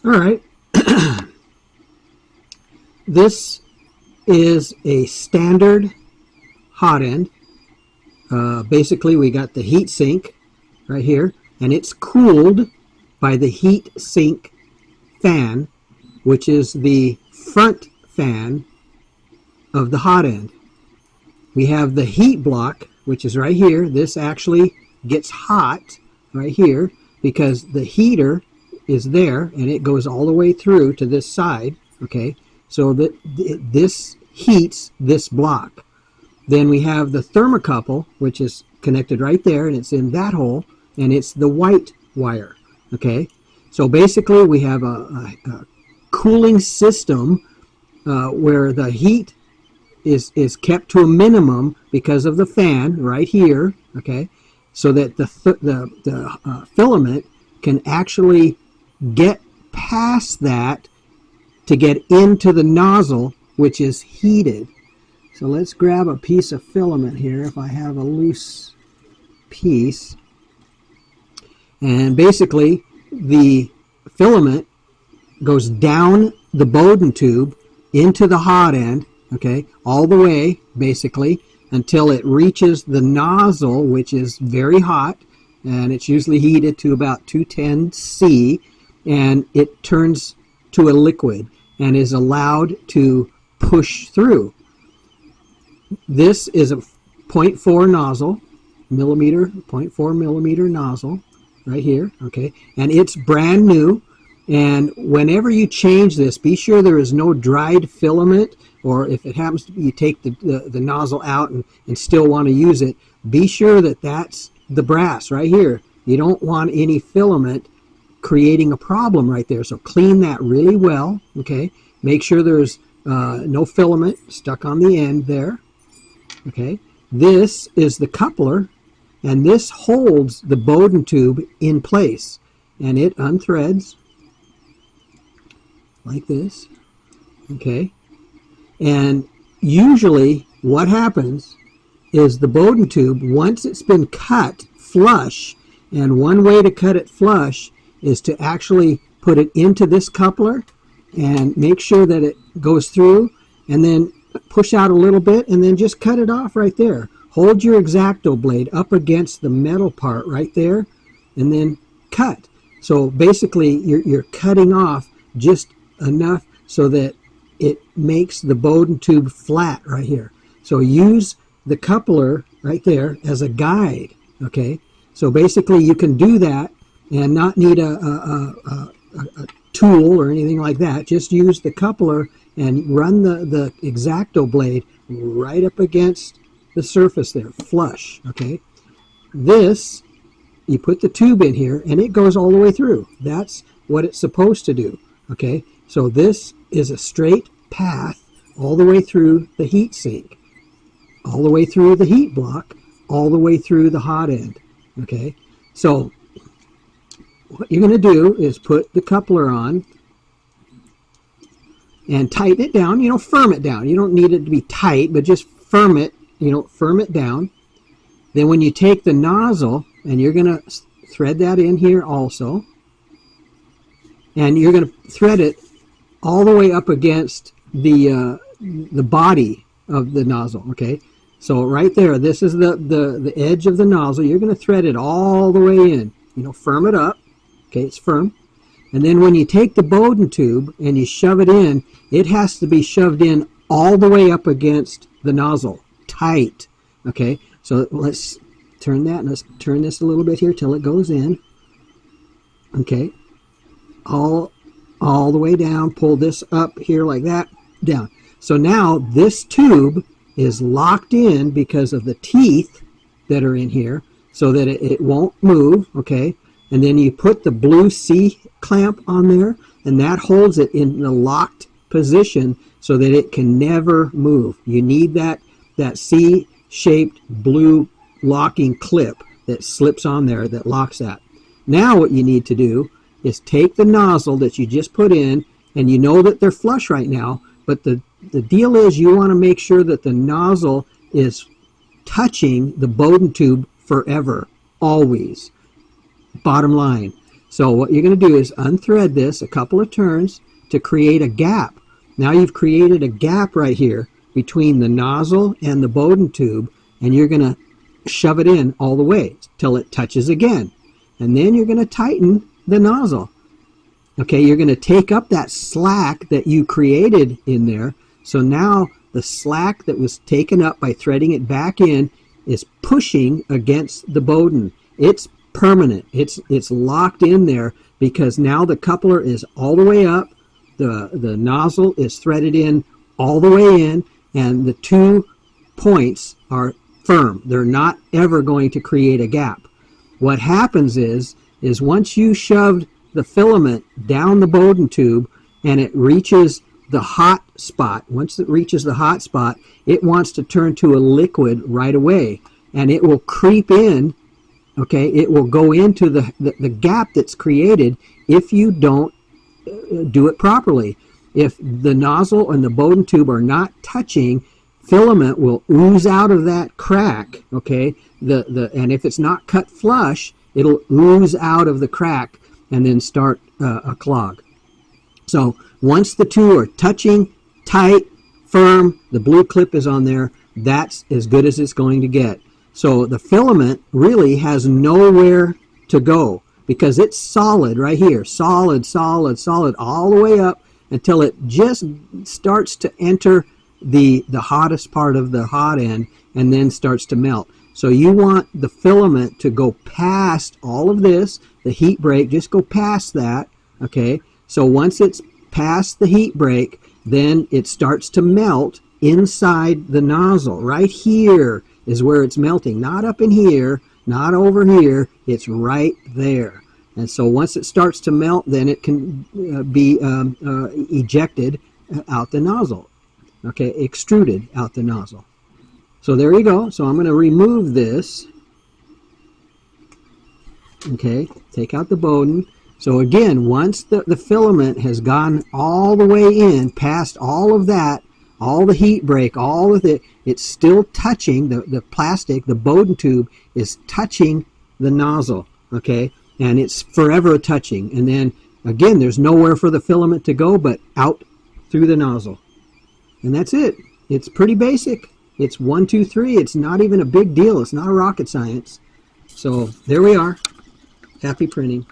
All right. This is a standard hot end. Basically, we got the heat sink right here, and it's cooled by the heat sink fan, which is the front fan of the hot end. We have the heat block, which is right here. This actually gets hot right here because the heater is there, and it goes all the way through to this side. Okay, so that this heats this block. Then we have the thermocouple, which is connected right there, and it's in that hole, and it's the white wire. Okay, so basically we have a cooling system where the heat is kept to a minimum because of the fan right here. Okay, so that the filament can actually get past that to get into the nozzle, which is heated. So let's grab a piece of filament here if I have a loose piece. And basically the filament goes down the Bowden tube into the hot end, okay, all the way basically until it reaches the nozzle, which is very hot, and it's usually heated to about 210 C, and it turns to a liquid and is allowed to push through. This is a 0.4 nozzle, 0.4 millimeter nozzle right here, okay, and it's brand new. And whenever you change this, be sure there is no dried filament, or if it happens to be you take the nozzle out and still want to use it, be sure that that's the brass right here. You don't want any filament creating a problem right there. So clean that really well, okay? Make sure there's no filament stuck on the end there, okay? This is the coupler, and this holds the Bowden tube in place, and it unthreads like this, okay? And usually what happens is the Bowden tube, once it's been cut flush, and one way to cut it flush is to actually put it into this coupler and make sure that it goes through, and then push out a little bit, and then just cut it off right there. Hold your X-Acto blade up against the metal part right there, and then cut. So basically you're cutting off just enough so that it makes the Bowden tube flat right here. So use the coupler right there as a guide, okay? So basically you can do that and not need a tool or anything like that. Just use the coupler and run the X-Acto blade right up against the surface there, flush, okay? This, you put the tube in here and it goes all the way through. That's what it's supposed to do, okay? So this is a straight path all the way through the heat sink, all the way through the heat block, all the way through the hot end, okay? So what you're going to do is put the coupler on and tighten it down, you know, firm it down. You don't need it to be tight, but just firm it, you know, firm it down. Then when you take the nozzle, and you're going to thread that in here also, and you're going to thread it all the way up against the body of the nozzle, okay? So right there, this is the edge of the nozzle. You're going to thread it all the way in. You know, firm it up. Okay, it's firm. And then when you take the Bowden tube and you shove it in, it has to be shoved in all the way up against the nozzle, tight. Okay, so let's turn that, and let's turn this a little bit here till it goes in. Okay, all the way down. Pull this up here like that, down. So now this tube is locked in because of the teeth that are in here, so that it won't move, okay? And then you put the blue C clamp on there, and that holds it in the locked position so that it can never move. You need that C-shaped blue locking clip that slips on there that locks that. Now what you need to do is take the nozzle that you just put in, and you know that they're flush right now, but the deal is you want to make sure that the nozzle is touching the Bowden tube forever, always. Bottom line. So what you're going to do is unthread this a couple of turns to create a gap. Now you've created a gap right here between the nozzle and the Bowden tube, and you're going to shove it in all the way till it touches again. And then you're going to tighten the nozzle. Okay, you're going to take up that slack that you created in there. So now the slack that was taken up by threading it back in is pushing against the Bowden. It's permanent. It's locked in there because now the coupler is all the way up. The nozzle is threaded in all the way in, and the 2 points are firm. They're not ever going to create a gap. What happens is once you shoved the filament down the Bowden tube and it reaches the hot spot, once it reaches the hot spot, it wants to turn to a liquid right away, and it will creep in. Okay, it will go into the gap that's created if you don't do it properly. If the nozzle and the Bowden tube are not touching, filament will ooze out of that crack. Okay, and if it's not cut flush, it'll ooze out of the crack and then start a clog. So once the 2 are touching, tight, firm, the blue clip is on there, that's as good as it's going to get. So the filament really has nowhere to go because it's solid right here, solid, solid, solid, all the way up until it just starts to enter the hottest part of the hot end and then starts to melt. So you want the filament to go past all of this, the heat break, just go past that, okay? So once it's past the heat break, then it starts to melt inside the nozzle. Right here is where it's melting, not up in here, not over here, it's right there. And so once it starts to melt, then it can be ejected out the nozzle, okay, extruded out the nozzle. So there you go. So I'm going to remove this, okay, take out the Bowden. So again, once the filament has gone all the way in, past all of that, all the heat break, all of it, it's still touching, the plastic, the Bowden tube is touching the nozzle, okay, and it's forever touching. And then again, there's nowhere for the filament to go but out through the nozzle. And that's it. It's pretty basic. It's 1, 2, 3. It's not even a big deal. It's not rocket science. So there we are. Happy printing.